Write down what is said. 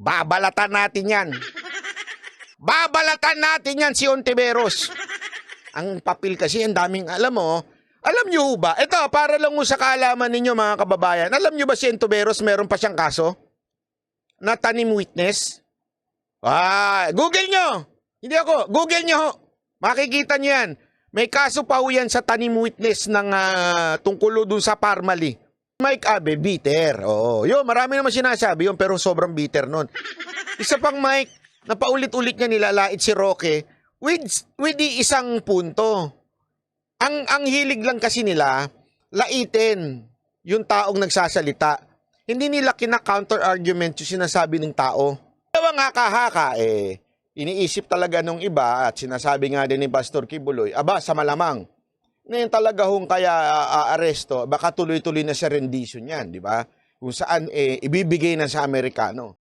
Babalatan natin yan. Babalatan natin yan si Ontiveros. Ang papel kasi, ang daming, alam mo, alam nyo ba? Ito, para lang sa kaalaman ninyo mga kababayan. Alam nyo ba si Ontiveros meron pa siyang kaso? Na tanim witness? Google nyo! Hindi ako, Google nyo. Makikita nyo yan. May kaso pa ho yan sa tanim witness ng tungkol dun sa Parmali. Mike Abe, bitter. Oo, yun, marami naman sinasabi yun, pero sobrang bitter nun. Isa pang Mike, na paulit-ulit niya nilalait si Roque with the isang punto. Ang hilig lang kasi nila, laitin yung taong nagsasalita. Hindi nila kina-counter-argument yung sinasabi ng tao. Dalawang haka-haka, iniisip talaga nung iba at sinasabi nga din ni Pastor Kibuloy, aba, sa malamang, ngayon talaga hong kaya aresto, baka tuloy-tuloy na sa rendition yan, di ba? Kung saan ibibigay na sa Amerikano.